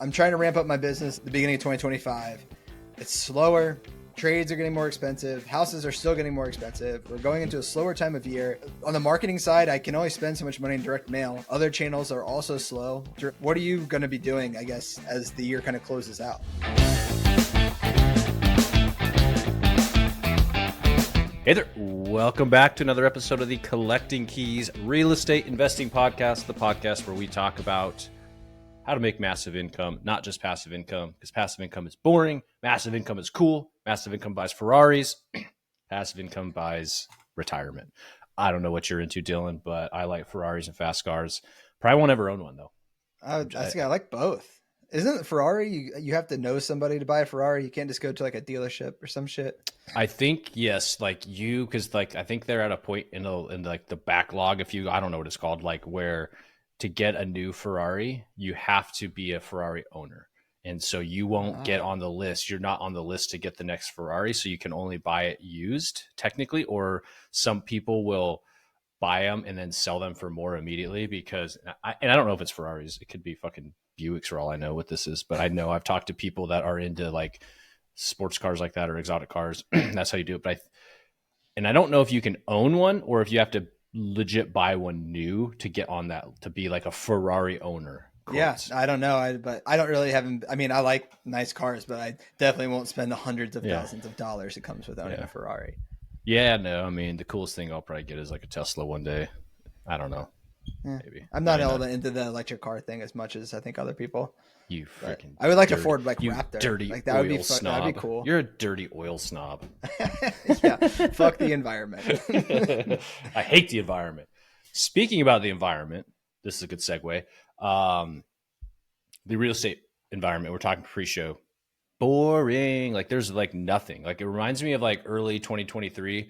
I'm trying to ramp up my business at the beginning of 2025. It's slower. Trades are getting more expensive. Houses are still getting more expensive. We're going into a slower time of year. On the marketing side, I can only spend so much money in direct mail. Other channels are also slow. What are you going to be doing, I guess, as the year kind of closes out? Hey there, welcome back to another episode of the Collecting Keys Real Estate Investing Podcast, the podcast where we talk about how to make massive income, not just passive income, because passive income is boring, massive income is cool, massive income buys Ferraris, passive income buys retirement. I don't know what you're into, Dylan, but I like Ferraris and fast cars. Probably won't ever own one, though. I like both. Isn't it Ferrari? You have to know somebody to buy a Ferrari. You can't just go to like a dealership or some shit. I think yes, like you, because like I think they're at a point in like the backlog. I don't know what it's called, like where to get a new Ferrari, you have to be a Ferrari owner, and so you won't get on the list. You're not on the list to get the next Ferrari, so you can only buy it used technically, or some people will buy them and then sell them for more immediately because I don't know if it's Ferraris. It could be fucking Buicks for all I know what this is, but I know I've talked to people that are into like sports cars like that or exotic cars. That's how you do it. But I don't know if you can own one or if you have to legit buy one new to get on that, to be like a Ferrari owner. Quotes. Yeah, I don't know. But I don't really have. I mean, I like nice cars, but I definitely won't spend the hundreds of thousands of dollars it comes with owning a Ferrari. Yeah, no, I mean, the coolest thing I'll probably get is like a Tesla one day. I don't know. Maybe. I'm not into the electric car thing as much as I think other people. You freaking I would like a Ford like Raptor. Dirty like that oil would be snob. That'd be cool. You're a dirty oil snob. Yeah, fuck the environment. I hate the environment. Speaking about the environment, this is a good segue. The real estate environment, we're talking pre-show. Boring. Like there's like nothing. Like it reminds me of like early 2023.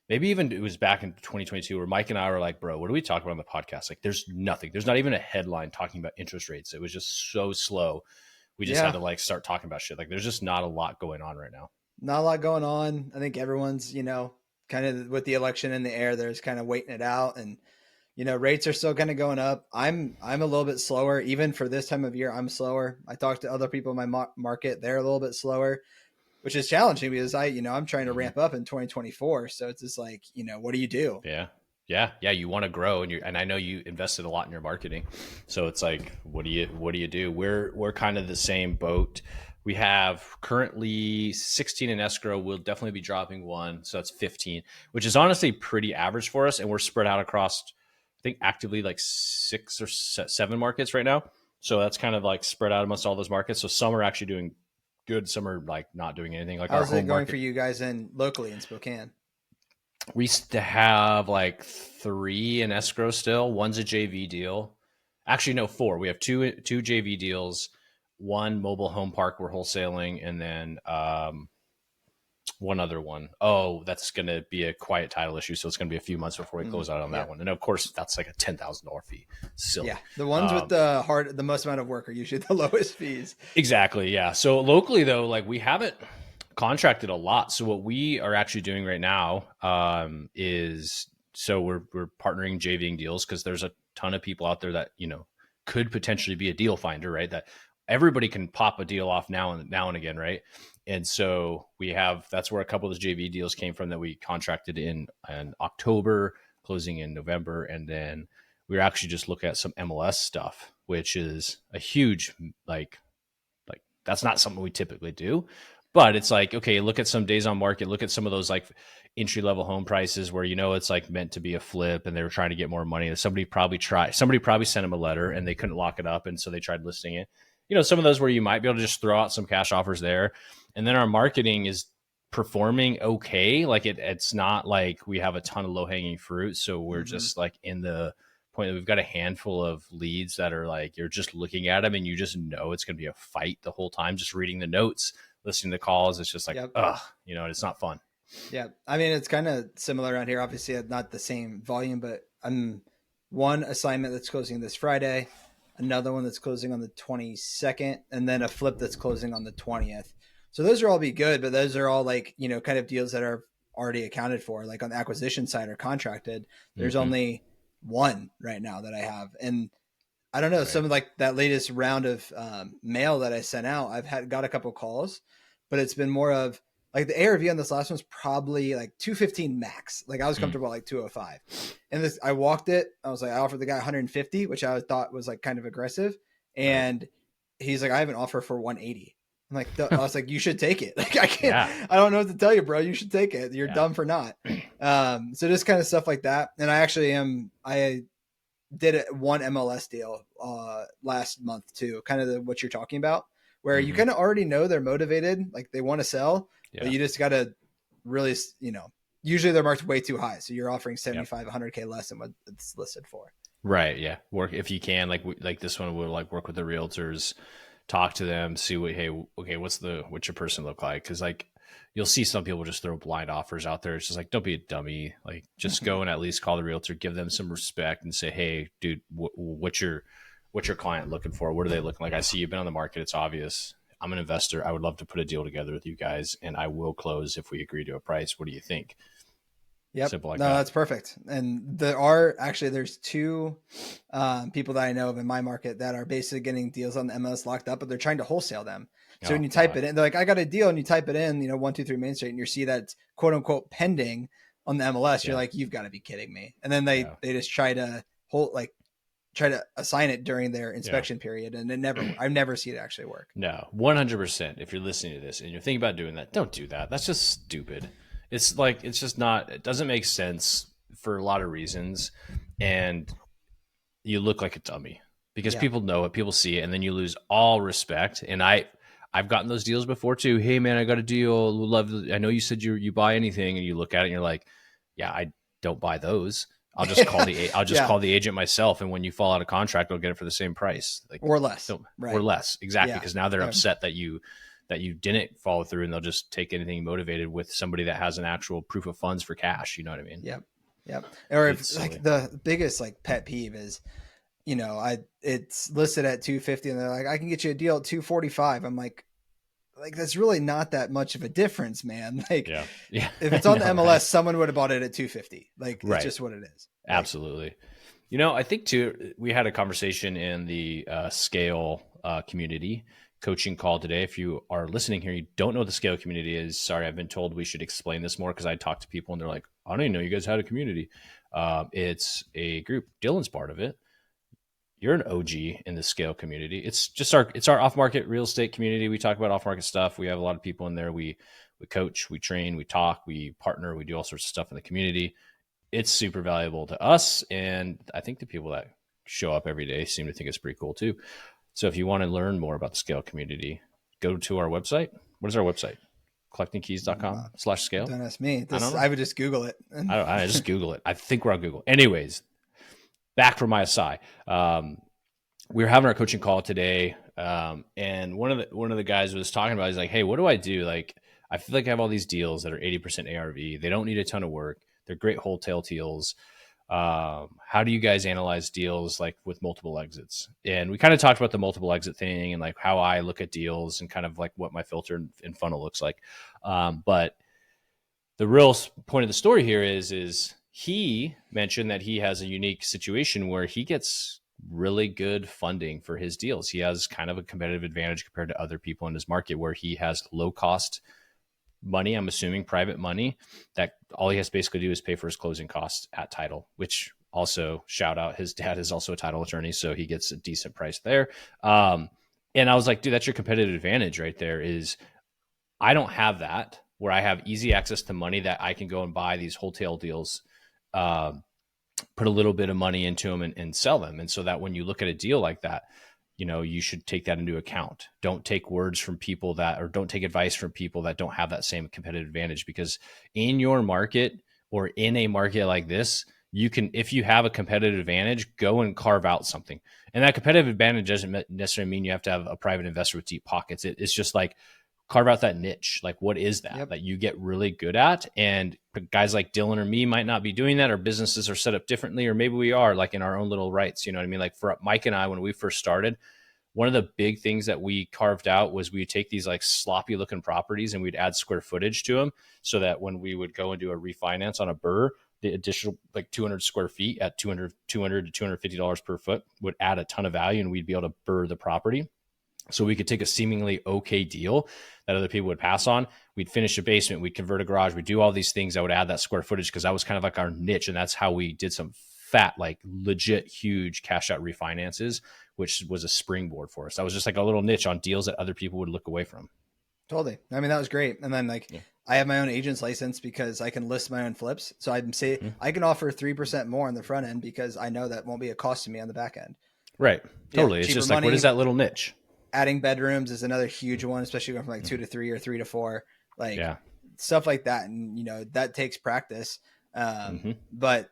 Maybe even it was back in 2022 where Mike and I were like, bro, what do we talk about on the podcast? Like there's nothing. There's not even a headline talking about interest rates. It was just so slow. We just had to like start talking about shit. Like there's just not a lot going on right now. Not a lot going on. I think everyone's, kind of with the election in the air, there's kind of waiting it out. And, rates are still kind of going up. I'm a little bit slower. Even for this time of year, I'm slower. I talked to other people in my market. They're a little bit slower, which is challenging because I'm trying to ramp up in 2024. So it's just like, what do you do? Yeah. You want to grow and I know you invested a lot in your marketing. So it's like, what do you do? We're kind of the same boat. We have currently 16 in escrow. We'll definitely be dropping one. So that's 15, which is honestly pretty average for us. And we're spread out across, I think actively like 6 or 7 markets right now. So that's kind of like spread out amongst all those markets. So some are actually doing good. Some are like not doing anything. Like how's it going for you guys locally in Spokane? We used to have like 3 in escrow still. One's a JV deal. Actually, no, 4. We have two JV deals, 1 mobile home park we're wholesaling, and then one other one. Oh, that's going to be a quiet title issue, so it's going to be a few months before we close out on that one. And of course, that's like a $10,000 fee. Silly. Yeah, the ones with the most amount of work are usually the lowest fees. Exactly. Yeah. So locally though, like we haven't contracted a lot. So what we are actually doing right now is we're partnering JVing deals because there's a ton of people out there that could potentially be a deal finder, right? That everybody can pop a deal off now and again, right? And so that's where a couple of those JV deals came from that we contracted in October, closing in November. And then we were actually just looking at some MLS stuff, which is a huge, like that's not something we typically do, but it's like, okay, look at some days on market, look at some of those like entry level home prices where, it's like meant to be a flip and they were trying to get more money. Somebody probably sent them a letter and they couldn't lock it up. And so they tried listing it. Some of those where you might be able to just throw out some cash offers there. And then our marketing is performing okay. Like it's not like we have a ton of low hanging fruit. So we're just like in the point that we've got a handful of leads that are like, you're just looking at them and you just know it's going to be a fight the whole time. Just reading the notes, listening to calls. It's just like, it's not fun. Yeah. I mean, it's kind of similar around here. Obviously not the same volume, but I'm one assignment that's closing this Friday, another one that's closing on the 22nd, and then a flip that's closing on the 20th. So those are all be good, but those are all like, kind of deals that are already accounted for, like on the acquisition side or contracted. There's only one right now that I have. And I don't know. Right. Some of like that latest round of mail that I sent out, got a couple calls, but it's been more of like the ARV on this last one's probably like 215 max. Like I was Mm, comfortable at like 205. And this, I walked it. I was like, I offered the guy 150, which I thought was like kind of aggressive. right. And he's like, I have an offer for 180. I'm like, I was like, you should take it. Like, I can't, Yeah. I don't know what to tell you, bro. You should take it. You're Yeah. dumb for not. So just kind of stuff like that. And I did one MLS deal last month too, kind of what you're talking about, where you Hmm. kind of already know they're motivated, like they want to sell, but Yeah. you just got to really, usually they're marked way too high. So you're offering Yep. 75, 100K less than what it's listed for. Right. Yeah. Work if you can, like this one will like work with the realtors, talk to them, see what, hey, okay, what's your person look like? Cause like you'll see some people just throw blind offers out there. It's just like, don't be a dummy. Like just Mhm. go and at least call the realtor, give them some respect and say, hey, dude, what's your client looking for? What are they looking like? I see you've been on the market. It's obvious. I'm an investor. I would love to put a deal together with you guys and I will close if we agree to a price. What do you think? Yep. Simple like No, that. that's perfect. And there's two people that I know of in my market that are basically getting deals on the MLS locked up, but they're trying to wholesale them. So when Oh you type God. it in, they're like, I got a deal, and you type it in, 123 Main Street, and you see that it's quote unquote pending on the MLS. You're Yeah. like, you've got to be kidding me. And then they Yeah. they just try to assign it during their Yeah. inspection period, and I've never seen it actually work. No, 100%. If you're listening to this and you're thinking about doing that, don't do that. That's just stupid. It's like, it's just not, it doesn't make sense for a lot of reasons. And you look like a dummy because Yeah. people know it, people see it, and then you lose all respect. And I've gotten those deals before too. Hey man, I got a deal. Love, I know you said you buy anything, and you look at it and you're like, yeah, I don't buy those. I'll just Yeah. call the agent myself, and when you fall out of contract, I'll get it for the same price. Like, Or less. don't, or Right. less, exactly, Yeah. because now they're Yeah. upset that you didn't follow through, and they'll just take anything motivated with somebody that has an actual proof of funds for cash. You know what I mean? Yep. Yep. Or It's if silly. like the biggest like pet peeve is, it's listed at 250 and they're like, I can get you a deal at 245. I'm like that's really not that much of a difference, man. Like Yeah, yeah. if I it's on the know, MLS, right? someone would have bought it at 250. Like it's Right. just what it is. Like, Absolutely. You know, I think too, we had a conversation in the Scale community coaching call today. If you are listening here, you don't know what the Scale community is. Sorry, I've been told we should explain this more because I talk to people and they're like, I don't even know you guys had a community. It's a group. Dylan's part of it. You're an OG in the Scale community. It's our off market real estate community. We talk about off market stuff. We have a lot of people in there. We coach, we train, we talk, we partner, we do all sorts of stuff in the community. It's super valuable to us, and I think the people that show up every day seem to think it's pretty cool too. So if you want to learn more about the Scale community, go to our website. What is our website? collectingkeys.com/scale. don't ask me. I don't know. I would just Google it. I just Google it. I think we're on Google. Anyways, back from my aside. We were having our coaching call today, and one of the guys was talking about. He's like, "Hey, what do I do? Like, I feel like I have all these deals that are 80% ARV. They don't need a ton of work. They're great wholesale deals. How do you guys analyze deals like with multiple exits?" And we kind of talked about the multiple exit thing and like how I look at deals and kind of like what my filter and funnel looks like. But the real point of the story here is he mentioned that he has a unique situation where he gets really good funding for his deals. He has kind of a competitive advantage compared to other people in his market where he has low cost money. I'm assuming private money that all he has to basically do is pay for his closing costs at title, which also shout out, his dad is also a title attorney. So he gets a decent price there. And I was like, dude, that's your competitive advantage right there. Is I don't have that where I have easy access to money that I can go and buy these wholesale deals, put a little bit of money into them and sell them. And so that when you look at a deal like that, you should take that into account. Don't take words from people or don't take advice from people that don't have that same competitive advantage, because in your market or in a market like this, if you have a competitive advantage, go and carve out something. And that competitive advantage doesn't necessarily mean you have to have a private investor with deep pockets. It's just like, carve out that niche. Like, what is that Yep. that you get really good at? And guys like Dylan or me might not be doing that. Our businesses are set up differently, or maybe we are like in our own little rights. You know what I mean? Like for Mike and I, when we first started, one of the big things that we carved out was we'd take these like sloppy looking properties and we'd add square footage to them so that when we would go and do a refinance on a BRRRR, the additional like 200 square feet at 200 to $250 per foot would add a ton of value, and we'd be able to burr the property. So we could take a seemingly okay deal that other people would pass on. We'd finish a basement, we'd convert a garage, we'd do all these things that would add that square footage, because that was kind of like our niche. And that's how we did some fat, like legit huge cash out refinances, which was a springboard for us. That was just like a little niche on deals that other people would look away from. Totally. I mean, that was great. And then like, Yeah. I have my own agent's license because I can list my own flips. So I'd say I can offer 3% more on the front end because I know that won't be a cost to me on the back end. Right. Totally. Yeah, it's just like, what is that little niche? Adding bedrooms is another huge one, especially going from like 2 to 3 or 3 to 4, like stuff like that. And, that takes practice. But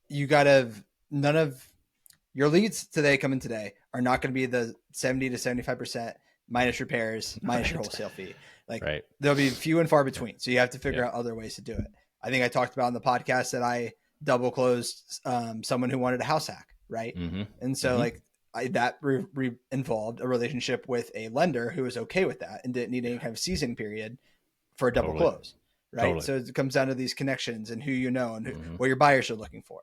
you got to, none of your leads today coming today are not going to be the 70 to 75% minus repairs, minus your wholesale fee. Like there'll be few and far between. So you have to figure out other ways to do it. I think I talked about in the podcast that I double closed someone who wanted a house hack. Right. And so like, that involved a relationship with a lender who was okay with that and didn't need any kind of seasoning period for a double close. Right. So it comes down to these connections and who and what your buyers are looking for.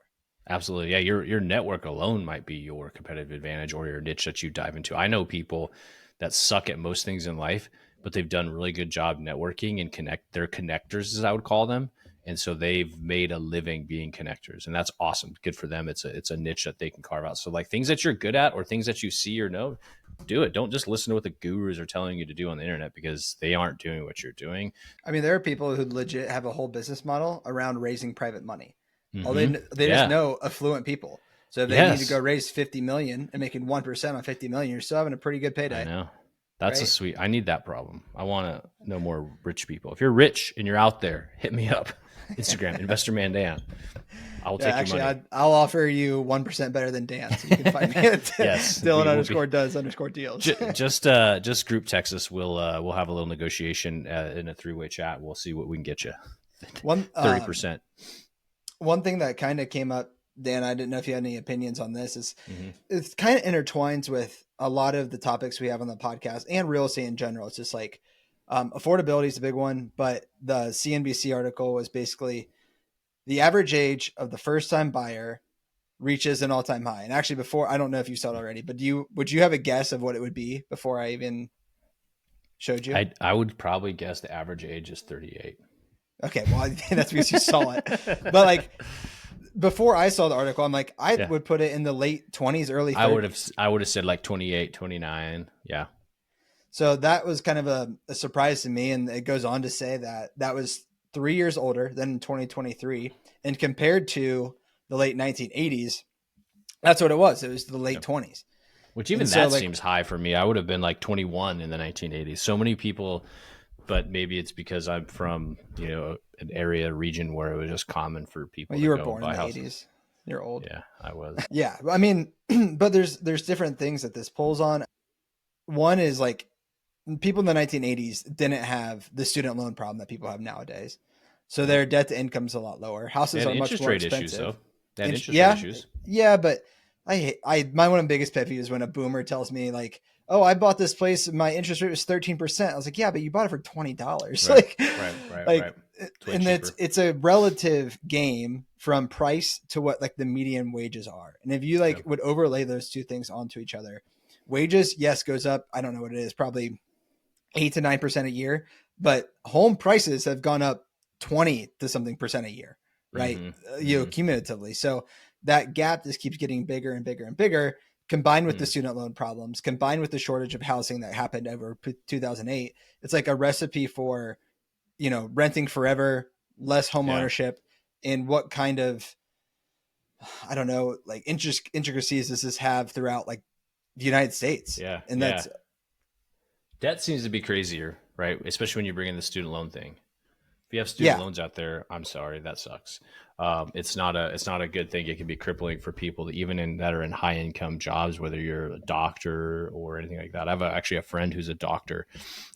Absolutely. Yeah. Your network alone might be your competitive advantage or your niche that you dive into. I know people that suck at most things in life, but they've done a really good job networking and they're connectors, as I would call them. And so they've made a living being connectors, and that's awesome. Good for them. It's a niche that they can carve out. So like things that you're good at or things that you see or know, do it. Don't just listen to what the gurus are telling you to do on the internet, because they aren't doing what you're doing. I mean, there are people who legit have a whole business model around raising private money. They just know affluent people. So if they need to go raise 50 million and making 1% on 50 million, you're still having a pretty good payday. I know. That's a sweet, I need that problem. I want to know more rich people. If you're rich and you're out there, hit me up. Instagram, Investor Man Dan. I'll take your money. I'll offer you 1% better than Dan. So you can find me at Dylan_does_deals. Just group text us. We'll have a little negotiation in a 3-way chat. We'll see what we can get you. 30%. One thing that kind of came up, Dan, I didn't know if you had any opinions on this, is it kind of intertwines with a lot of the topics we have on the podcast and real estate in general. It's just like affordability is a big one, but the CNBC article was basically the average age of the first time buyer reaches an all-time high. And actually before, I don't know if you saw it already, but would you have a guess of what it would be before I even showed you? I would probably guess the average age is 38. Okay. Well, I think that's because you saw it, but like, before I saw the article, I'm like, I would put it in the late 20s, early 30s. I would have said like 28, 29. Yeah. So that was kind of a surprise to me. And it goes on to say that was 3 years older than in 2023. And compared to the late 1980s, that's what it was. It was the late 20s. Which even that seems high for me. I would have been like 21 in the 1980s. So many people, but maybe it's because I'm from, an area, region where it was just common for people. Well, you were born in the 80s. You're old. Yeah, I was. Yeah. I mean, but there's different things that this pulls on. One is like people in the 1980s didn't have the student loan problem that people have nowadays. So their debt to income is a lot lower. Houses are much more expensive. Issues, though. They had interest rate issues. Yeah, but my one of the biggest pet peeves is when a boomer tells me like, oh, I bought this place, my interest rate was 13%. I was like, yeah, but you bought it for $20. Right. And it's a relative game from price to what like the median wages are. And if you would overlay those two things onto each other, wages, yes, goes up. I don't know what it is, probably 8 to 9% a year, but home prices have gone up 20 to something percent a year, right? Cumulatively. So that gap just keeps getting bigger and bigger and bigger, combined with the student loan problems, combined with the shortage of housing that happened over 2008. It's like a recipe for, renting forever, less home ownership, and what kind of, I don't know, like intricacies does this have throughout like the United States? Yeah. And debt seems to be crazier, right? Especially when you bring in the student loan thing. If you have student loans out there, I'm sorry, that sucks. It's not a good thing. It can be crippling for people that are in high income jobs, whether you're a doctor or anything like that. I have actually a friend who's a doctor,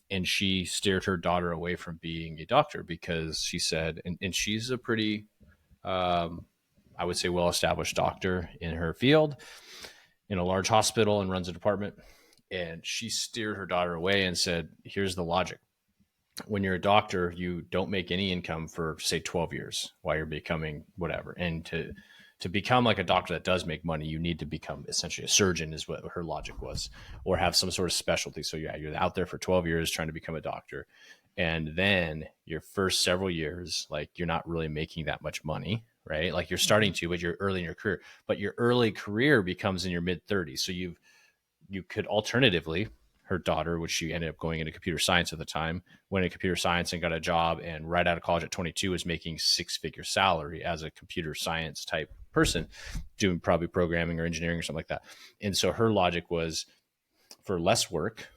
and she steered her daughter away from being a doctor because she said, and she's a pretty, I would say, well-established doctor in her field, in a large hospital, and runs a department. And she steered her daughter away and said, here's the logic. when you're a doctor, you don't make any income for say 12 years while you're becoming whatever. And to become like a doctor that does make money, you need to become essentially a surgeon is what her logic was, or have some sort of specialty. So yeah, you're out there for 12 years trying to become a doctor. And then your first several years, like you're not really making that much money, right? Like you're starting to, but you're early in your career, but your early career becomes in your mid 30s. So you could alternatively, her daughter, which she ended up going into computer science at the time, went into computer science and got a job, and right out of college at 22 was making 6-figure salary as a computer science type person, doing probably programming or engineering or something like that. And so her logic was, for less work,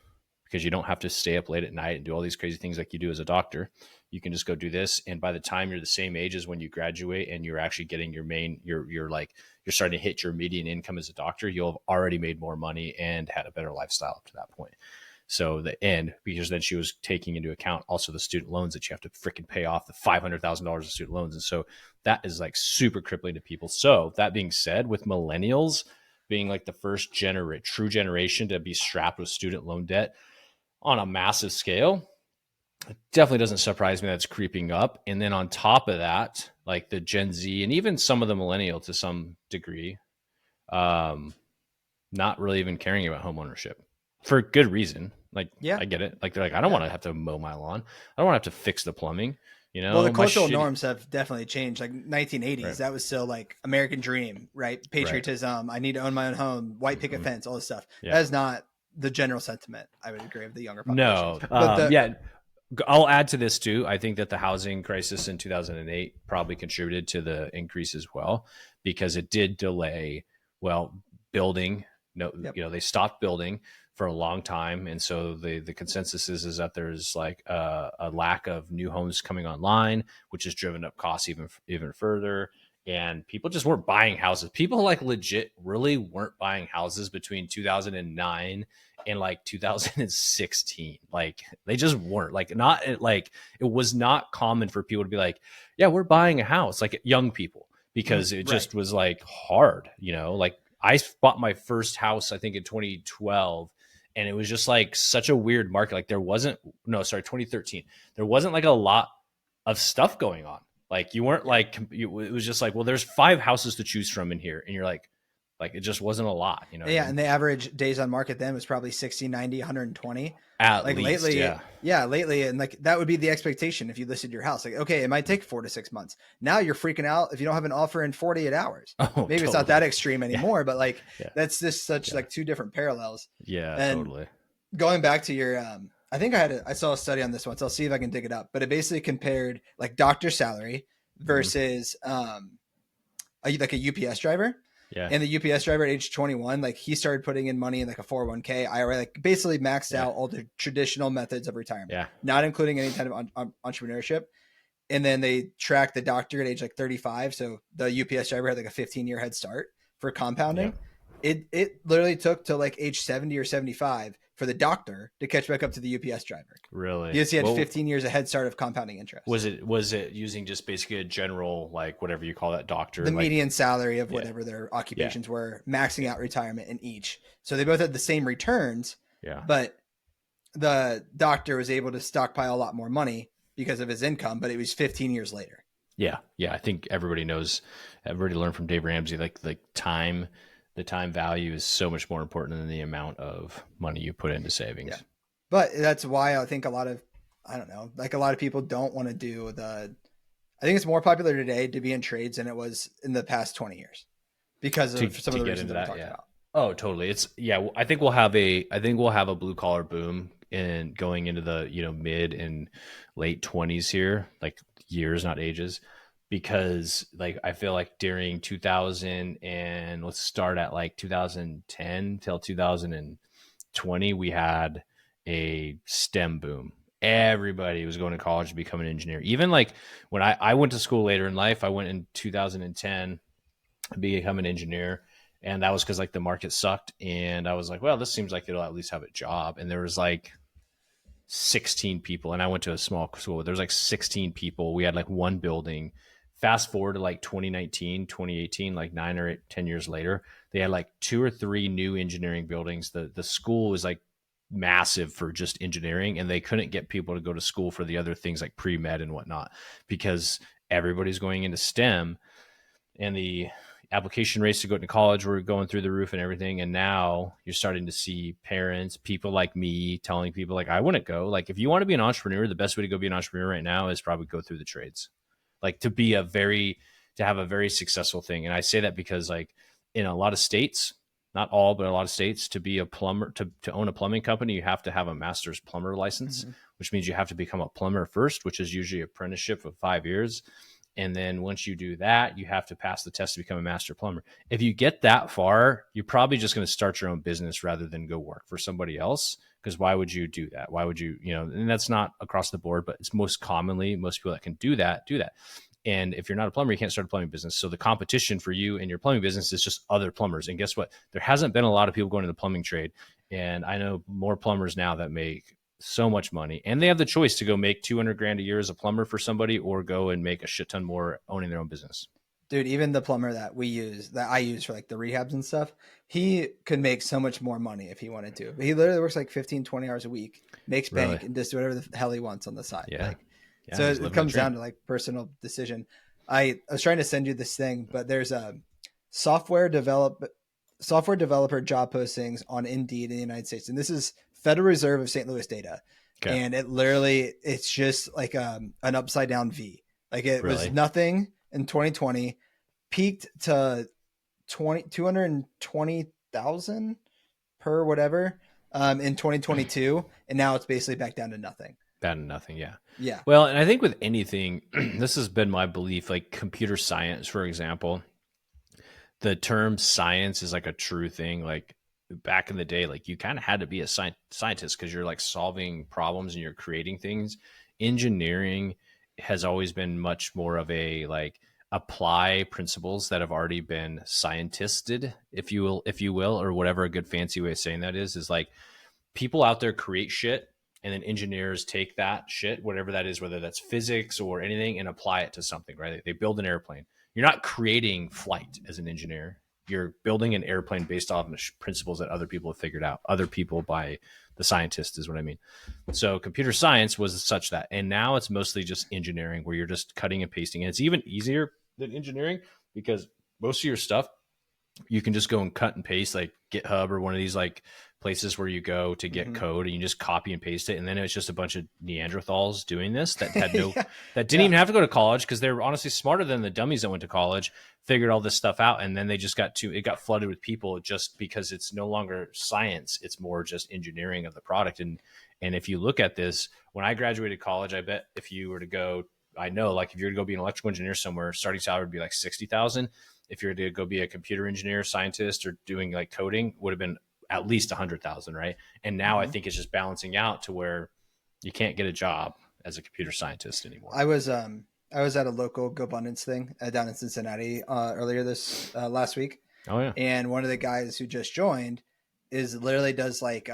because you don't have to stay up late at night and do all these crazy things like you do as a doctor. You can just go do this. And by the time you're the same age as when you graduate and you're actually getting your main, you're like, you're starting to hit your median income as a doctor, you'll have already made more money and had a better lifestyle up to that point. So the end, because then she was taking into account also the student loans that you have to freaking pay off, the $500,000 of student loans. And so that is like super crippling to people. So that being said, with millennials being like the first true generation to be strapped with student loan debt on a massive scale, it definitely doesn't surprise me that's creeping up. And then on top of that, like the Gen Z and even some of the millennial to some degree, not really even caring about home ownership for good reason. Like, Yeah. I get it. Like, they're like, I don't want to have to mow my lawn. I don't want to have to fix the plumbing. You Well, know, the my cultural shitty. norms have definitely changed. Like 1980s, Right. that was still like American dream, right? Right. Patriotism. I need to own my own home. White picket Mhm. fence. All this stuff. Yeah. That is not the general sentiment. I would agree with the younger population. No. But the Yeah. I'll add to this too. I think that the housing crisis in 2008 probably contributed to the increase as well, because it did delay, well, building. No, Yep. they stopped building for a long time, and so the consensus is that there's like a lack of new homes coming online, which has driven up costs even further. And people just weren't buying houses. People like legit really weren't buying houses between 2009 in like 2016. Like they just weren't, like, not like, it was not common for people to be like, yeah, we're buying a house, like young people, because it Right. just was like hard, like I bought my first house, I think in 2012, and it was just like such a weird market. Like there wasn't, no, sorry, 2013. There wasn't like a lot of stuff going on. Like you weren't like, it was just like, well, there's 5 houses to choose from in here. And you're like it just wasn't a lot, you know what I Yeah, mean? and the average days on market then was probably 60, 90, 120. At Like least, lately, yeah. yeah, lately, and like that would be the expectation if you listed your house. Like, okay, it might take 4 to 6 months. Now you're freaking out if you don't have an offer in 48 hours. Oh, Maybe it's not totally. that extreme Yeah. anymore, but like Yeah. that's just such Yeah. like two different parallels. Yeah, And totally. going back to your, I think I saw a study on this one, so I'll see if I can dig it up. But it basically compared like doctor salary Hmm. versus like a UPS driver. Yeah. And the UPS driver at age 21, like he started putting in money in like a 401k IRA, like basically maxed Yeah. out all the traditional methods of retirement, Yeah. not including any kind of entrepreneurship. And then they tracked the doctor at age like 35. So the UPS driver had like a 15-year head start for Yeah. compounding. It literally took to like age 70 or 75 for the doctor to catch back up to the UPS driver. Really? Because he had Well, 15 years of head start of compounding interest. was it using just basically a general, like, whatever you call that, doctor, The like, median salary of yeah. whatever their Yeah. occupations were, maxing out retirement in each. So they both had the same returns, Yeah. but the doctor was able to stockpile a lot more money because of his income, but it was 15 years later. Yeah. Yeah. I think everybody learned from Dave Ramsey, like the time value is so much more important than the amount of money you put into savings. Yeah. But that's why I think I don't know, like a lot of people don't want to do I think it's more popular today to be in trades than it was in the past 20 years because of some of the reasons that we talked about. Oh, totally. I think we'll have a blue collar boom in going into the, mid and late 20s here, like years, not ages, because like I feel like during 2000, and let's start at like 2010 till 2020, we had a STEM boom. Everybody was going to college to become an engineer. Even like when I went to school later in life, I went in 2010 to become an engineer. And that was because like the market sucked. And I was like, well, this seems like it'll at least have a job. And there was like 16 people. And I went to a small school. There was like 16 people. We had like one building. Fast forward to like 2019, 2018, like 9 or 10 years later, they had like 2 or 3 new engineering buildings. The school was like massive for just engineering, and they couldn't get people to go to school for the other things like pre-med and whatnot because everybody's going into STEM, and the application rates to go to college were going through the roof and everything. And now you're starting to see parents, people like me telling people like, I wouldn't go. Like, if you want to be an entrepreneur, the best way to go be an entrepreneur right now is probably go through the trades, like to have a very successful thing. And I say that because like in a lot of states, not all, but a lot of states, to be a plumber, to own a plumbing company, you have to have a master's plumber license, which means you have to become a plumber first, which is usually apprenticeship of 5 years. And then once you do that, you have to pass the test to become a master plumber. If you get that far, you're probably just going to start your own business rather than go work for somebody else. Because why would you do that? Why would you, and that's not across the board, but it's most commonly, most people that can do that, do that. And if you're not a plumber, you can't start a plumbing business. So the competition for you and your plumbing business is just other plumbers. And guess what? There hasn't been a lot of people going to the plumbing trade. And I know more plumbers now that make so much money, and they have the choice to go make 200 grand a year as a plumber for somebody, or go and make a shit ton more owning their own business. Dude, even the plumber that I use for like the rehabs and stuff, he could make so much more money if he wanted to. But he literally works like 15, 20 hours a week, makes bank, and just do whatever the hell he wants on the side. Yeah. Like, yeah, so it comes down to like personal decision. I was trying to send you this thing, but there's a software developer job postings on Indeed in the United States. And this is Federal Reserve of St. Louis data. Okay. And it's just like an upside down V. Like it was nothing in 2020, peaked to 220,000 per whatever in 2022. And now it's basically back down to nothing. Down to nothing. Yeah. Yeah. Well, and I think with anything, this has been my belief, like computer science, for example, the term science is like a true thing. Like back in the day, like you kind of had to be a scientist because you're like solving problems and you're creating things. Engineering has always been much more of a like apply principles that have already been scientisted, if you will, or whatever a good fancy way of saying that is like people out there create shit, and then engineers take that shit, whatever that is, whether that's physics or anything, and apply it to something, right? They build an airplane. You're not creating flight as an engineer. You're building an airplane based off of principles that other people have figured out. Other people by the scientists is what I mean. So computer science was such that, and now it's mostly just engineering where you're just cutting and pasting. And it's even easier than engineering because most of your stuff, you can just go and cut and paste like GitHub or one of these like places where you go to get code and you just copy and paste it. And then it's just a bunch of Neanderthals doing this that had no, that didn't even have to go to college because they're honestly smarter than the dummies that went to college, figured all this stuff out. And then they just it got flooded with people just because it's no longer science. It's more just engineering of the product. And if you look at this, when I graduated college, I bet if you were to go, I know like if you were to go be an electrical engineer somewhere, starting salary would be like 60,000. If you were to go be a computer engineer, scientist, or doing like coding, would have been at least 100,000, right? And now I think it's just balancing out to where you can't get a job as a computer scientist anymore. I was at a local GoBundance thing down in Cincinnati earlier this last week. Oh yeah. And one of the guys who just joined literally does like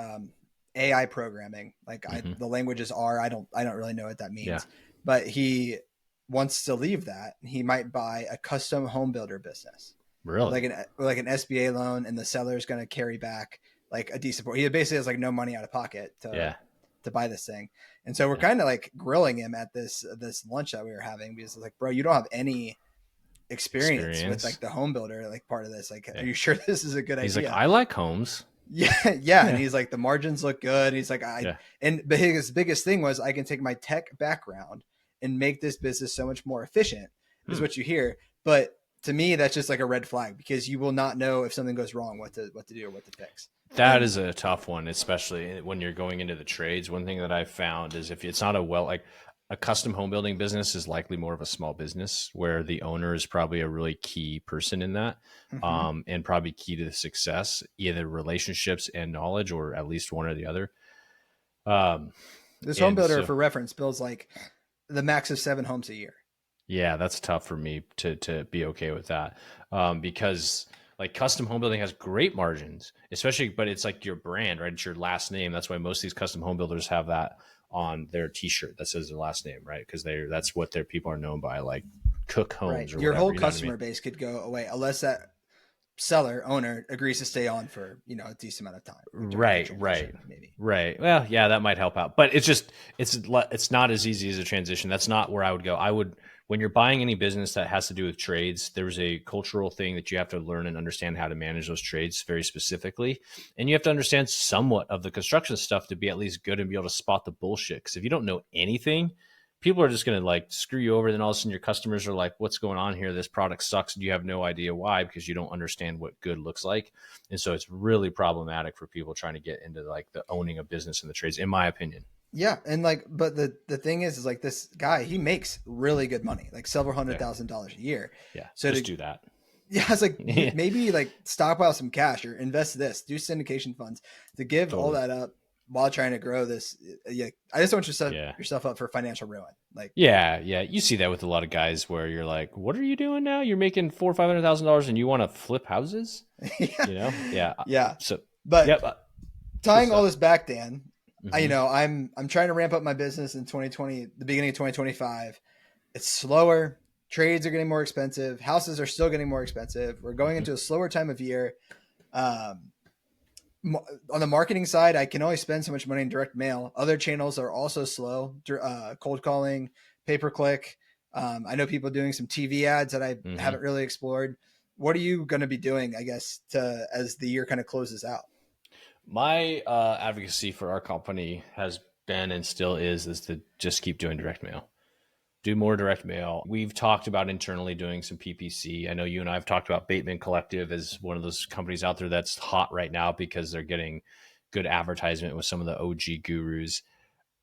AI programming. Like the language is R. I don't really know what that means, but he wants to leave that. He might buy a custom home builder business. Really? Like an SBA loan, and the seller is going to carry back like a decent portion. He basically has like no money out of pocket to buy this thing. And so we're kind of like grilling him at this lunch that we were having because it's like, bro, you don't have any experience with like the home builder like part of this. Like, are you sure this is a good idea? He's like, I like homes. Yeah. And he's like, the margins look good. He's like, but his biggest thing was I can take my tech background and make this business so much more efficient is what you hear. But to me, that's just like a red flag because you will not know if something goes wrong, what to do or what to fix. That is a tough one, especially when you're going into the trades. One thing that I've found is if it's not a custom home building business is likely more of a small business where the owner is probably a really key person in that, and probably key to the success, either relationships and knowledge, or at least one or the other. This home builder, for reference, builds like the max of 7 homes a year. Yeah, that's tough for me to be okay with that, because like custom home building has great margins, especially, but it's like your brand, right? It's your last name. That's why most of these custom home builders have that on their T-shirt that says their last name, right? Because that's what their people are known by, like Cook Homes, right? Or your whole customer base could go away unless that seller owner agrees to stay on for, a decent amount of time, like during the Right, right, transition, maybe. right. Well, yeah, that might help out, but it's not as easy as a transition. That's not where I would go. I would when you're buying any business that has to do with trades, there's a cultural thing that you have to learn and understand how to manage those trades very specifically, and you have to understand somewhat of the construction stuff to be at least good and be able to spot the bullshit. Because if you don't know anything, people are just going to like screw you over. Then all of a sudden your customers are like, what's going on here? This product sucks. And you have no idea why, because you don't understand what good looks like. And so it's really problematic for people trying to get into like the owning a business in the trades, in my opinion. Yeah, and like, but the thing is like this guy, he makes really good money, like several Yeah. $100,000 a year. Yeah. So Just do that. yeah, it's like Yeah. maybe like stockpile some cash or invest this, do syndication funds to give all Totally. that up while trying to grow this. Yeah, I just don't want you to set Yeah. yourself up for financial ruin. Like, Yeah. Yeah. You see that with a lot of guys where you're like, what are you doing now? You're making $400,000 or $500,000 and you want to flip houses, yeah, Yeah. yeah. So, But yep. Good tying all stuff. this back, Dan, Hmm. I'm trying to ramp up my business in 2020, the beginning of 2025. It's slower. Trades are getting more expensive. Houses are still getting more expensive. We're going Hmm. into a slower time of year. Um, on the marketing side, I can only spend so much money in direct mail. Other channels are also slow. Cold calling, pay per click. I know people doing some TV ads that I Hmm. haven't really explored. What are you going to be doing, I guess, to as the year kind of closes out? My advocacy for our company has been and still is to just keep doing direct mail. Do more direct mail. We've talked about internally doing some PPC. I know you and I have talked about Bateman Collective as one of those companies out there that's hot right now because they're getting good advertisement with some of the OG gurus.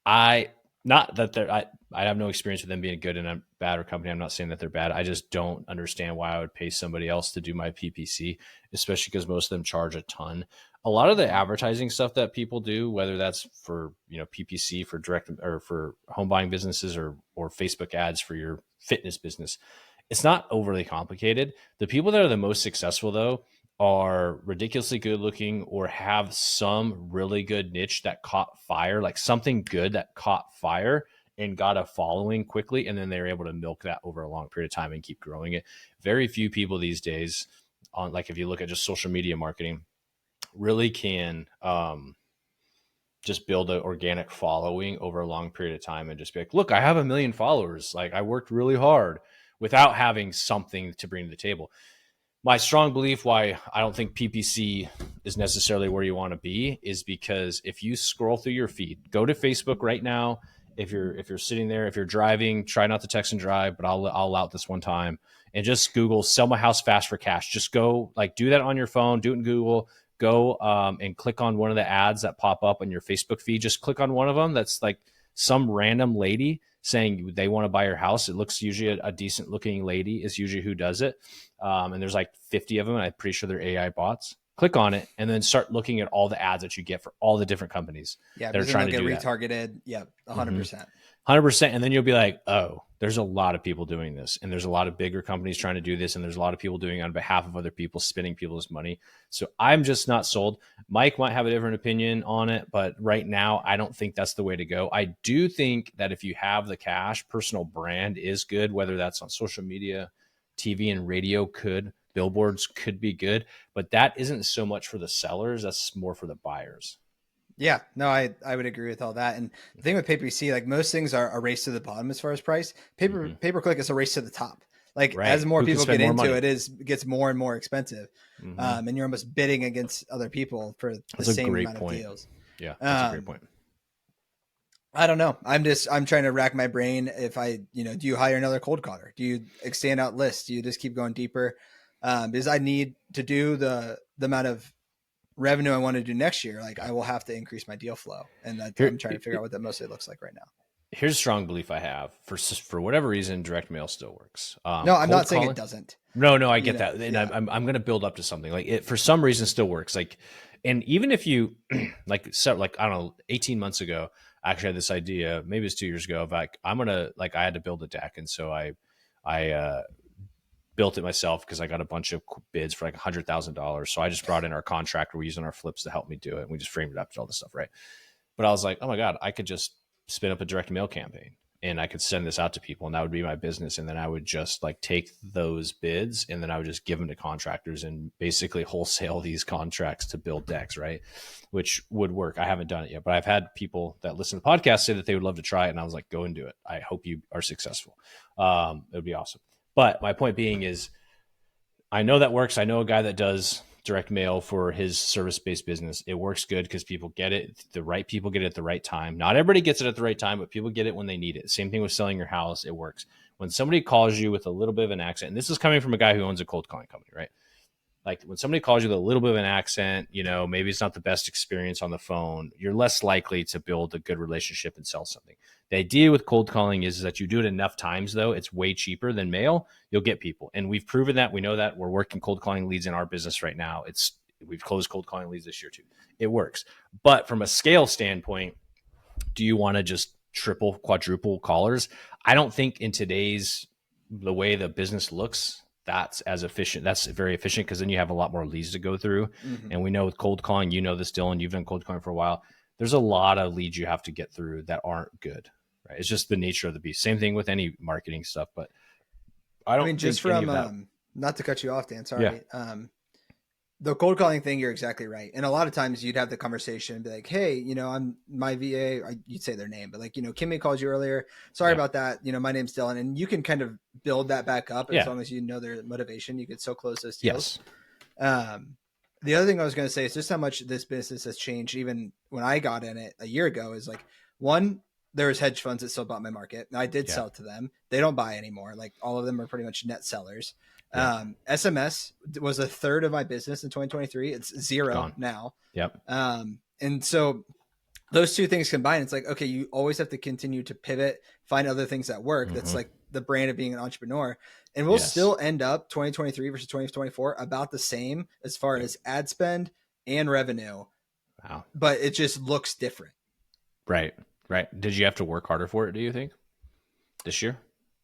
I not that they're I have no experience with them being good and a bad or company. I'm not saying that they're bad. I just don't understand why I would pay somebody else to do my PPC, especially because most of them charge a ton. A lot of the Mhm. advertising stuff that people do, whether that's for PPC for direct or for home buying businesses or Facebook ads for your fitness business, it's not overly complicated. The people that are the most successful though are ridiculously good looking or have some really good niche that caught fire, like something good that caught fire and got a following quickly. And then they were able to milk that over a long period of time and keep growing it. Very few people these days, on like if you look at just social media marketing, really can just build an organic following over a long period of time and just be like, look, I have 1 million followers. Like I worked really hard without having something to bring to the table. My strong belief why I don't think PPC is necessarily where you want to be is because if you scroll through your feed, go to Facebook right now. If you're sitting there, if you're driving, try not to text and drive, but I'll out this one time and just Google sell my house fast for cash. Just go like do that on your phone, do it in Google. Go and click on one of the ads that pop up on your Facebook feed. Just click on one of them. That's like some random lady saying they want to buy your house. It looks usually a decent looking lady is usually who does it. And there's like 50 of them. And I'm pretty sure they're AI bots. Click on it and then start looking at all the ads that you get for all the different companies Yeah, that are because then trying they'll to get do that. retargeted. Yeah, Mm-hmm. 100%. 100%. And then you'll be like, oh, there's a lot of people doing this. And there's a lot of bigger companies trying to do this. And there's a lot of people doing it on behalf of other people, spending people's money. So I'm just not sold. Mike might have a different opinion on it, but right now, I don't think that's the way to go. I do think that if you have the cash, personal brand is good, whether that's on social media, TV and radio billboards could be good, but that isn't so much for the sellers. That's more for the buyers. Yeah, no, I would agree with all that. And the thing with pay per see, like most things are a race to the bottom as far as price. Mm-hmm. Pay per click is a race to the top. Like as Right. more Who can people spend get more into money? it, it gets more and more expensive, Mm-hmm. and you're almost bidding against other people for the That's a same great amount of point. deals. Yeah, that's a great Um, point. I don't know. I'm trying to rack my brain. If I, do you hire another cold caller? Do you extend out lists? Do you just keep going deeper? Because I need to do the amount of revenue I want to do next year. Like Yeah. I will have to increase my deal flow, and Here, I'm trying to figure out what that mostly looks like right now. here's a strong belief I have for whatever reason, direct mail still works. No, I'm Cold not saying it calling. doesn't. No, I get that, and Yeah, I'm going to build up to something like it for some reason still works. Like, and even if you like I don't know, 18 months ago, I actually had this idea. Maybe it's 2 years ago. Of like I'm gonna like I had to build a deck, and so I built it myself because I got a bunch of bids for like $100,000. So I just brought in our contractor. We're using our flips to help me do it. And we just framed it up to all this stuff, right? But I was like, oh my God, I could just spin up a direct mail campaign and I could send this out to people, and that would be my business. And then I would just like take those bids and then I would just give them to contractors and basically wholesale these contracts to build decks, right? Which would work. I haven't done it yet, but I've had people that listen to the podcast say that they would love to try it. And I was like, go and do it. I hope you are successful. It would be awesome. But my point being is, I know that works. I know a guy that does direct mail for his service-based business. It works good because people get it. The right people get it at the right time. Not everybody gets it at the right time, but people get it when they need it. Same thing with selling your house. It works. When somebody calls you with a little bit of an accent, and this is coming from a guy who owns a cold calling company, right? Like when somebody calls you with a little bit of an accent, maybe it's not the best experience on the phone, you're less likely to build a good relationship and sell something. The idea with cold calling is that you do it enough times, though, it's way cheaper than mail. You'll get people. And we've proven that. We know that. We're working cold calling leads in our business right now. We've closed cold calling leads this year too. It works. But from a scale standpoint, do you want to just triple, quadruple callers? I don't think in the way the business looks, that's as efficient. That's very efficient because then you have a lot more leads to go through. Mm-hmm. And we know with cold calling, this, Dylan, you've done cold calling for a while. There's a lot of leads you have to get through that aren't good, right? It's just the nature of the beast. Same thing with any marketing stuff, but I mean, just from, not to cut you off, Dan, sorry. Yeah. The cold calling thing, you're exactly right. And a lot of times you'd have the conversation and be like, hey, I'm my VA, you'd say their name, but like, Kimmy called you earlier. Sorry about that. My name's Dylan. And you can kind of build that back up as long as you know their motivation. You could still close those deals. Yes. The other thing I was going to say is just how much this business has changed. Even when I got in it a year ago, is like, one, there's hedge funds that still bought my market. And I did sell to them. They don't buy anymore. Like all of them are pretty much net sellers. Yeah. SMS was a third of my business in 2023. It's zero now. Yep. And so those two things combined, it's like, okay, you always have to continue to pivot, find other things that work. Mm-hmm. That's like the brand of being an entrepreneur. And we'll still end up 2023 versus 2024 about the same as far as ad spend and revenue. Wow. But it just looks different. Right. Did you have to work harder for it, do you think, this year?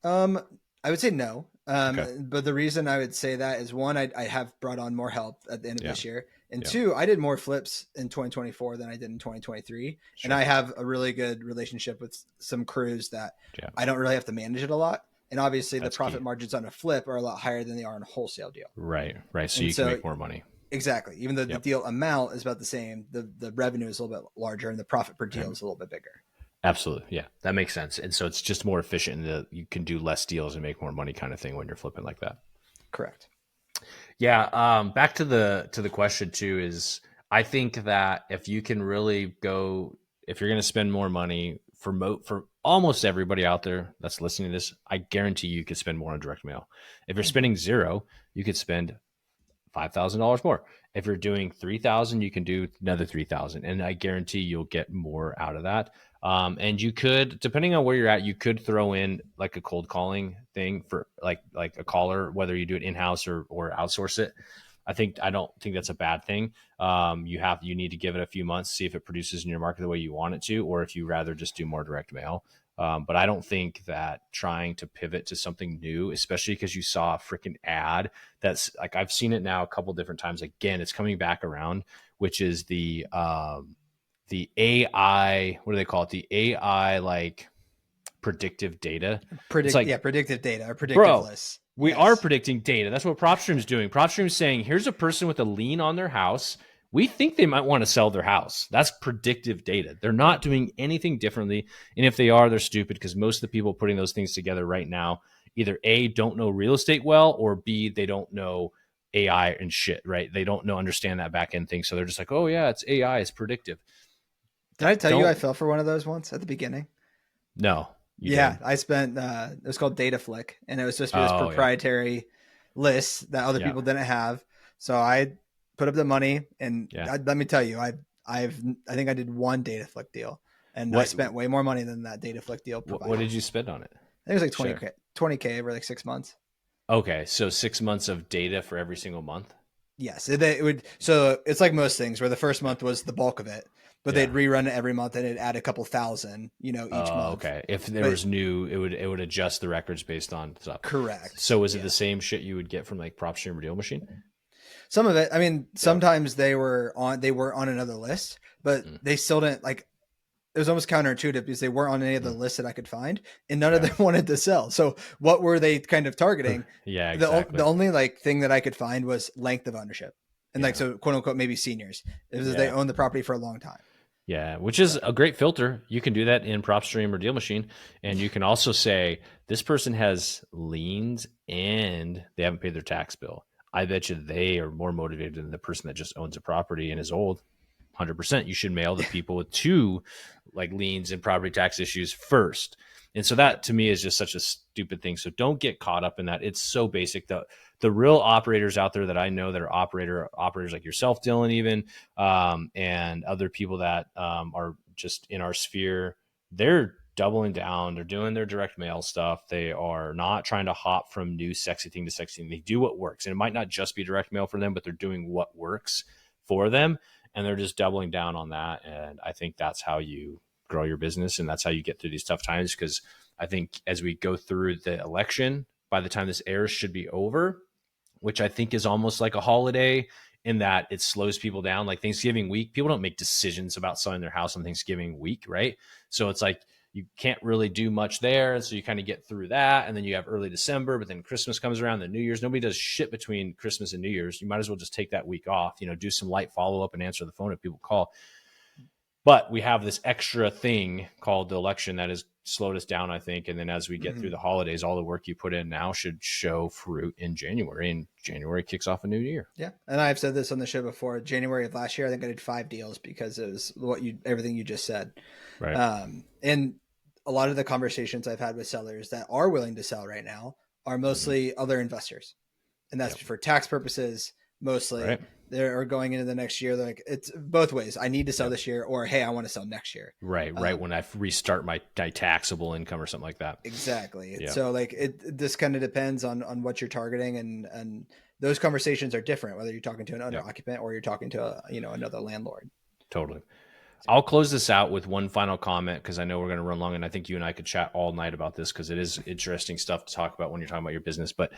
I would say no. But the reason I would say that is, one, I have brought on more help at the end of this year. And two, I did more flips in 2024 than I did in 2023. Sure. And I have a really good relationship with some crews that I don't really have to manage it a lot. And obviously the profit margins on a flip are a lot higher than they are on a wholesale deal. Right. So you can make more money. Exactly. Even though the deal amount is about the same, the revenue is a little bit larger and the profit per deal is a little bit bigger. Absolutely. Yeah, that makes sense. And so it's just more efficient and you can do less deals and make more money kind of thing when you're flipping like that. Correct. Yeah. Back to the question too, is I think that if you can really if you're going to spend more money for almost everybody out there that's listening to this, I guarantee you could spend more on direct mail. If you're spending zero, you could spend $5,000 more. If you're doing 3,000, you can do another 3,000. And I guarantee you'll get more out of that. And you could, depending on where you're at, you could throw in like a cold calling thing for like a caller, whether you do it in-house or outsource it. I don't think that's a bad thing. You need to give it a few months, see if it produces in your market the way you want it to, or if you rather just do more direct mail. But I don't think that trying to pivot to something new, especially because you saw a freaking ad that's like, I've seen it now a couple different times. Again, it's coming back around, which is the AI, what do they call it? The AI like predictive data. Predictive data or predictive lists. We are predicting data. That's what PropStream's doing. PropStream's saying, here's a person with a lien on their house. We think they might want to sell their house. That's predictive data. They're not doing anything differently. And if they are, they're stupid, because most of the people putting those things together right now, either A, don't know real estate well, or B, they don't know AI and shit, right? They don't understand that back end thing. So they're just like, oh yeah, it's AI, it's predictive. Did I tell you I fell for one of those once at the beginning? No. Yeah, I spent, it was called Data Flick, and it was just this proprietary list that other people didn't have. So I put up the money, and let me tell you, I think I did one Data Flick deal, and I spent way more money than that Data Flick deal provided. What did you spend on it? I think it was like $20K over like 6 months. Okay, so 6 months of data for every single month? Yes, it would. So it's like most things where the first month was the bulk of it, but they'd rerun it every month and it'd add a couple thousand, each month. Okay. If there was new, it would adjust the records based on stuff. Correct. So was it the same shit you would get from like PropStream or Deal Machine? Some of it. I mean, sometimes they were on another list, but they still didn't like. it was almost counterintuitive because they weren't on any of the Mm. lists that I could find, and none of Yeah. them wanted to sell. So what were they kind of targeting? Yeah, The exactly. only like thing that I could find was length of ownership, and like Yeah. so quote unquote maybe seniors. It was they Yeah. own the property for a long time. Yeah, which is So a great filter. You can do that in PropStream or Deal Machine. And you can also say, this person has liens and they haven't paid their tax bill. I bet you they are more motivated than the person that just owns a property and is old. 100%. You should mail the people with two like liens and property tax issues first. And so that yep. to me is just such a stupid thing. So don't get caught up in that. It's so basic. The real operators out there that I know that are operators like yourself, Dylan, even and other people that are just in our sphere, they're doubling down. They're doing their direct mail stuff. They are not trying to hop from new sexy thing to sexy thing. They do what works. And it might not just be direct mail for them, but they're doing what works for them. And they're just doubling down on that. And I think that's how you grow your business. And that's how you get through these tough times. Because I think as we go through the election, by the time this airs, should be over, which I think is almost like a holiday in that it slows people down. Like Thanksgiving week, people don't make decisions about selling their house on Thanksgiving week, right? So it's like you can't really do much there. And so you kind of get through that. And then you have early December, but then Christmas comes around, the New Year's. Nobody does shit between Christmas and New Year's. You might as well just take that week off, do some light follow up and answer the phone if people call. But we have this extra thing called the election that has slowed us down, I think. And then as we get through the holidays, all the work you put in now should show fruit in January. And January kicks off a new year. Yeah. And I've said this on the show before. January of last year, I think I did 5 deals because it was everything you just said. Right. And a lot of the conversations I've had with sellers that are willing to sell right now are mostly other investors. And that's for tax purposes, mostly. Right. They're going into the next year. They're like, it's both ways. I need to sell this year, or hey, I want to sell next year. Right. When I restart my taxable income or something like that. Exactly. Yeah. So like this kind of depends on what you're targeting, and those conversations are different, whether you're talking to an owner occupant or you're talking to another landlord. Totally. I'll close this out with one final comment because I know we're going to run long, and I think you and I could chat all night about this because it is interesting stuff to talk about when you're talking about your business. But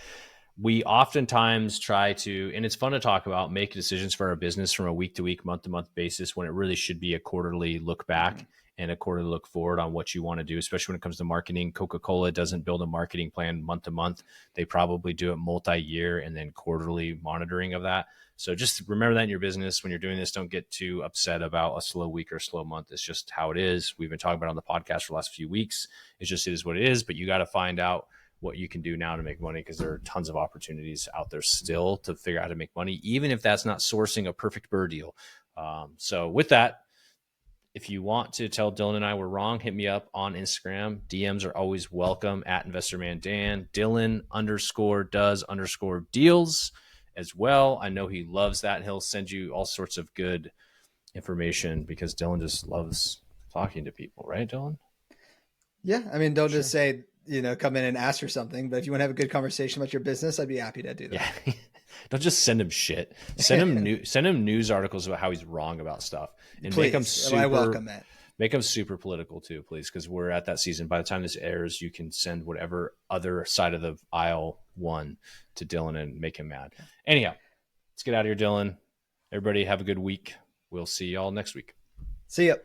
we oftentimes try to, and it's fun to talk about, make decisions for our business from a week to week, month to month basis when it really should be a quarterly look back and a quarterly look forward on what you want to do, especially when it comes to marketing. Coca-Cola doesn't build a marketing plan month to month. They probably do it multi-year and then quarterly monitoring of that. So just remember that in your business when you're doing this. Don't get too upset about a slow week or a slow month. It's just how it is. We've been talking about it on the podcast for the last few weeks. It is what it is, but you got to find out what you can do now to make money because there are tons of opportunities out there still to figure out how to make money, even if that's not sourcing a perfect BRRRR deal. So with that, if you want to tell Dylan and I we're wrong, hit me up on Instagram. DMs are always welcome at InvestorManDan. Dylan_does_deals as well. I know he loves that. He'll send you all sorts of good information because Dylan just loves talking to people, right, Dylan? Yeah. I mean, don't just say, come in and ask for something, but if you want to have a good conversation about your business, I'd be happy to do that. Yeah. Don't just send him shit. Send him news articles about how he's wrong about stuff, and please, I welcome that. Make them super political too, please, because we're at that season. By the time this airs, you can send whatever other side of the aisle won to Dylan and make him mad. Anyhow, let's get out of here, Dylan. Everybody have a good week. We'll see y'all next week. See ya.